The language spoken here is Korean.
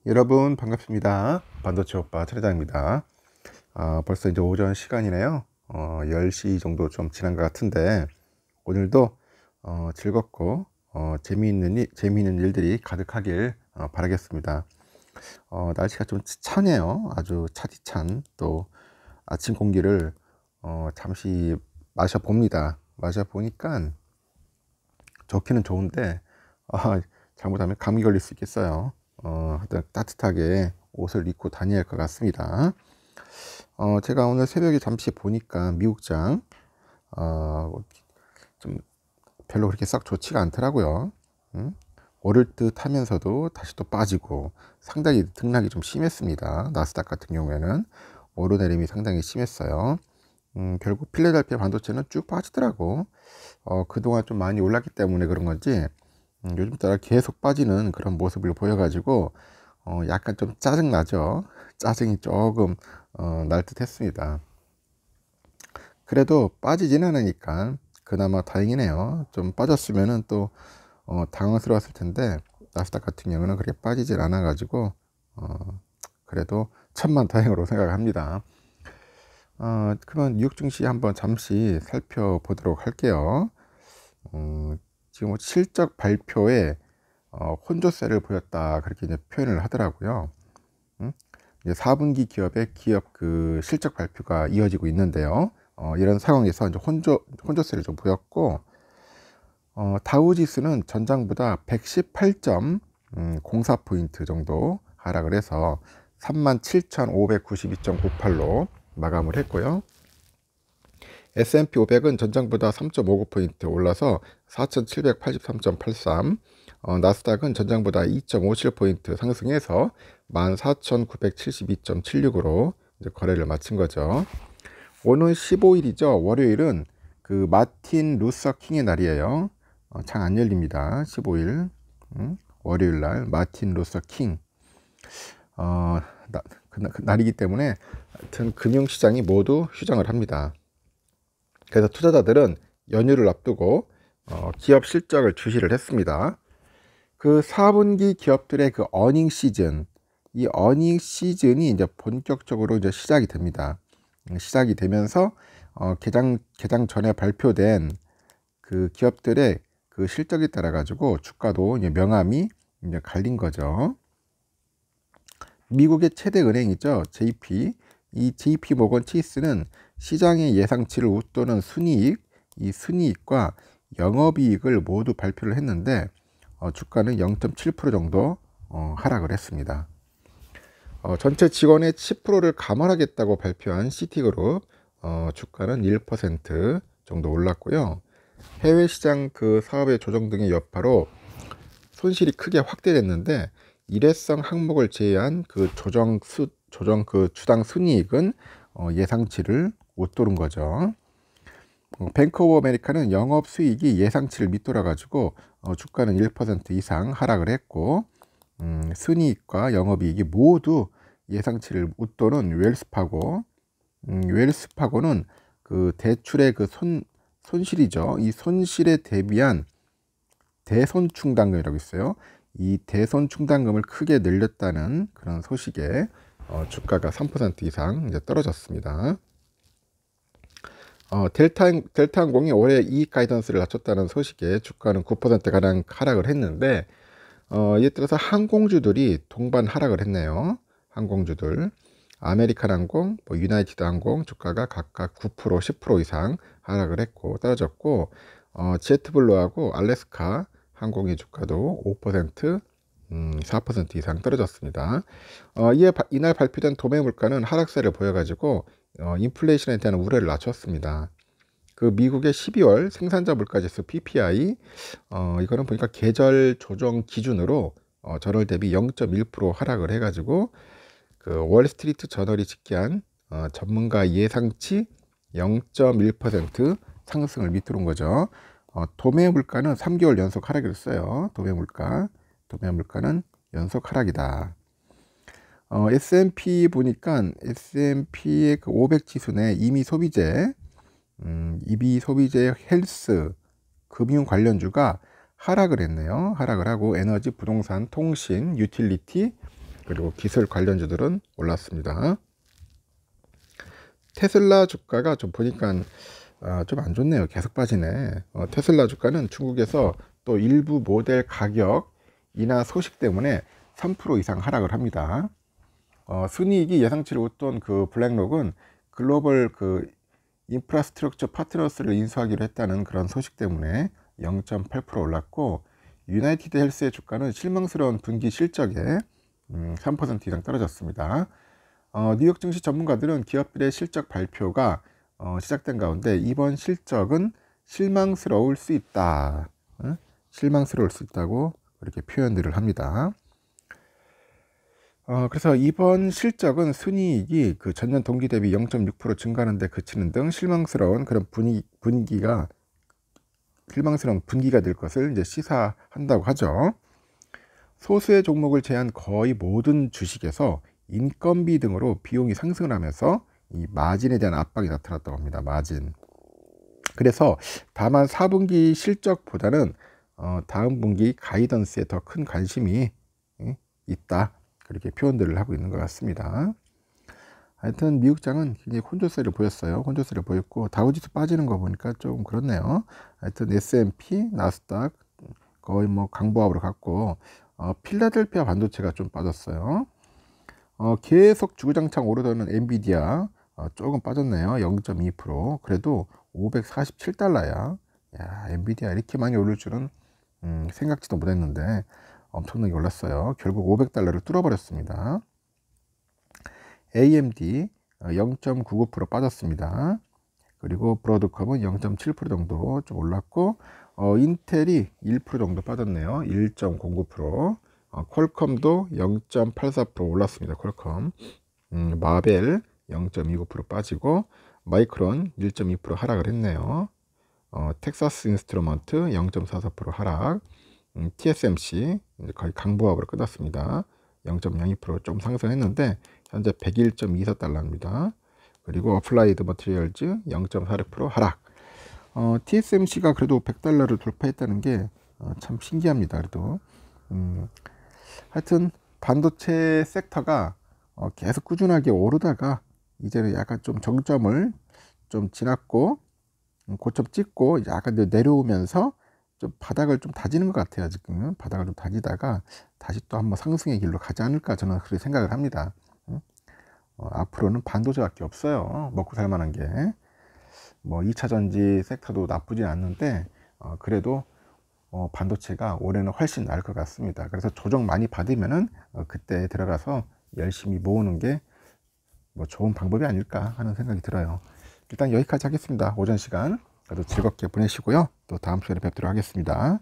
여러분 반갑습니다. 반도체 오빠 트레이더입니다. 벌써 이제 오전 시간이네요. 10시 정도 좀 지난 것 같은데 오늘도 즐겁고 재미있는 일들이 가득하길 바라겠습니다. 날씨가 좀 차네요. 아주 차디찬 또 아침 공기를 잠시 마셔봅니다. 마셔보니까 좋기는 좋은데 잘못하면 감기 걸릴 수 있겠어요. 하여튼 따뜻하게 옷을 입고 다녀야 할 것 같습니다. 제가 오늘 새벽에 잠시 보니까 미국장 좀 별로 그렇게 썩 좋지가 않더라고요. 오를 듯 하면서도 다시 또 빠지고 상당히 등락이 좀 심했습니다. 나스닥 같은 경우에는 오르내림이 상당히 심했어요. 결국 필라델피아 반도체는 쭉 빠지더라고. 그동안 좀 많이 올랐기 때문에 그런 건지 요즘 따라 계속 빠지는 그런 모습을 보여가지고 약간 좀 짜증 나죠. 짜증이 조금 날 듯 했습니다. 그래도 빠지진 않으니까 그나마 다행이네요. 좀 빠졌으면은 또 당황스러웠을 텐데 나스닥 같은 경우는 그렇게 빠지질 않아 가지고 그래도 천만 다행으로 생각합니다. 그러면 뉴욕 증시 한번 잠시 살펴보도록 할게요. 지금 실적 발표에 혼조세를 보였다 그렇게 이제 표현을 하더라고요. 이제 4분기 기업의 기업 그 실적 발표가 이어지고 있는데요. 이런 상황에서 이제 혼조세를 좀 보였고, 다우지수는 전장보다 118.04포인트 정도 하락을 해서 37,592.98로 마감을 했고요. S&P 500은 전장보다 3.59포인트 올라서 4,783.83, 나스닥은 전장보다 2.57포인트 상승해서 14,972.76으로 이제 거래를 마친 거죠. 오늘 15일이죠. 월요일은 그 마틴 루서 킹의 날이에요. 장 안 열립니다. 15일 월요일 날 마틴 루서 킹 그 날이기 때문에 하여튼 금융시장이 모두 휴장을 합니다. 그래서 투자자들은 연휴를 앞두고 기업 실적을 주시를 했습니다. 그 4분기 기업들의 그 어닝 시즌, 이 어닝 시즌이 이제 본격적으로 이제 시작이 됩니다. 시작이 되면서 개장 전에 발표된 그 기업들의 그 실적에 따라 가지고 주가도 이제 명암이 이제 갈린 거죠. 미국의 최대 은행이죠. JP. 이 JP 모건 체이스는 시장의 예상치를 웃도는 순이익, 이 순이익과 영업이익을 모두 발표를 했는데 주가는 0.7% 정도 하락을 했습니다. 전체 직원의 10%를 감원하겠다고 발표한 시티그룹 주가는 1% 정도 올랐고요. 해외 시장 그 사업의 조정 등의 여파로 손실이 크게 확대됐는데 일회성 항목을 제외한 그 조정 그 주당 순이익은 예상치를 웃도른 거죠. 뱅크 오브 아메리카는 영업 수익이 예상치를 밑돌아 가지고 주가는 1% 이상 하락을 했고, 순이익과 영업이익이 모두 예상치를 웃도는 웰스파고는 그 대출의 그 손실이죠. 이 손실에 대비한 대손 충당금이라고 있어요. 이 대손 충당금을 크게 늘렸다는 그런 소식에 주가가 3% 이상 이제 떨어졌습니다. 델타항공이 올해 이익 가이던스를 낮췄다는 소식에 주가는 9%가량 하락을 했는데 이에 따라서 항공주들이 동반 하락을 했네요. 항공주들 아메리칸 항공, 유나이티드 항공 주가가 각각 9%, 10% 이상 하락을 했고 떨어졌고, 제트블루하고 알래스카 항공의 주가도 5%, 4% 이상 떨어졌습니다. 이날 발표된 도매 물가는 하락세를 보여가지고 인플레이션에 대한 우려를 낮췄습니다. 그 미국의 12월 생산자 물가지수 PPI 이거는 보니까 계절 조정 기준으로 전월 대비 0.1% 하락을 해가지고 그 월스트리트 저널이 집계한 전문가 예상치 0.1% 상승을 밑도른 거죠. 도매 물가는 3개월 연속 하락을 했어요. 도매 물가는 연속 하락이다. S&P 보니까 S&P의 그 500 지수 내 이미 소비재 헬스, 금융 관련주가 하락을 했네요. 하락을 하고 에너지, 부동산, 통신, 유틸리티, 그리고 기술 관련주들은 올랐습니다. 테슬라 주가가 좀 보니까 좀 안 좋네요. 계속 빠지네. 테슬라 주가는 중국에서 또 일부 모델 가격 인하 소식 때문에 3% 이상 하락을 합니다. 순이익이 예상치를 웃돈 그 블랙록은 글로벌 그 인프라스트럭처 파트너스를 인수하기로 했다는 그런 소식 때문에 0.8% 올랐고, 유나이티드 헬스의 주가는 실망스러운 분기 실적에 3% 이상 떨어졌습니다. 뉴욕 증시 전문가들은 기업들의 실적 발표가 시작된 가운데 이번 실적은 실망스러울 수 있다, 실망스러울 수 있다고 그렇게 표현들을 합니다. 그래서 이번 실적은 순이익이 그 전년 동기 대비 0.6% 증가하는 데 그치는 등 실망스러운 그런 실망스러운 분기가 될 것을 이제 시사한다고 하죠. 소수의 종목을 제한 거의 모든 주식에서 인건비 등으로 비용이 상승을 하면서 이 마진에 대한 압박이 나타났다고 합니다. 마진. 그래서 다만 4분기 실적보다는 다음 분기 가이던스에 더 큰 관심이 있다, 그렇게 표현들을 하고 있는 것 같습니다. 하여튼 미국장은 굉장히 혼조세를 보였어요. 혼조세를 보였고, 다우지수 빠지는 거 보니까 좀 그렇네요. 하여튼 S&P, 나스닥 거의 뭐 강보합으로 갔고, 필라델피아 반도체가 좀 빠졌어요. 계속 주구장창 오르던 엔비디아 조금 빠졌네요. 0.2%. 그래도 547달러야. 야, 엔비디아 이렇게 많이 오를 줄은 생각지도 못했는데 엄청나게 올랐어요. 결국 500달러를 뚫어버렸습니다. AMD 0.99% 빠졌습니다. 그리고 브로드컴은 0.7% 정도 좀 올랐고, 인텔이 1% 정도 빠졌네요. 1.09%. 퀄컴도 0.84% 올랐습니다. 퀄컴. 마벨 0.29% 빠지고, 마이크론 1.2% 하락을 했네요. 텍사스 인스트루먼트 0.44% 하락. TSMC 거의 강보합으로 끝났습니다. 0.02% 좀 상승했는데 현재 101.24달러입니다. 그리고 어플라이드 머티리얼즈 0.46% 하락. TSMC가 그래도 100달러를 돌파했다는 게 참 신기합니다. 그래도 하여튼 반도체 섹터가 계속 꾸준하게 오르다가 이제는 약간 좀 정점을 좀 지났고, 고점 찍고 약간 내려오면서 좀 바닥을 좀 다지는 것 같아요. 지금 바닥을 좀 다지다가 다시 또 한번 상승의 길로 가지 않을까, 저는 그렇게 생각을 합니다. 앞으로는 반도체밖에 없어요. 먹고 살 만한 게. 뭐 2차 전지 섹터도 나쁘진 않는데 그래도 반도체가 올해는 훨씬 나을 것 같습니다. 그래서 조정 많이 받으면은 그때 들어가서 열심히 모으는 게 뭐 좋은 방법이 아닐까 하는 생각이 들어요. 일단 여기까지 하겠습니다. 오전 시간 그래도 즐겁게 보내시고요. 또 다음 시간에 뵙도록 하겠습니다.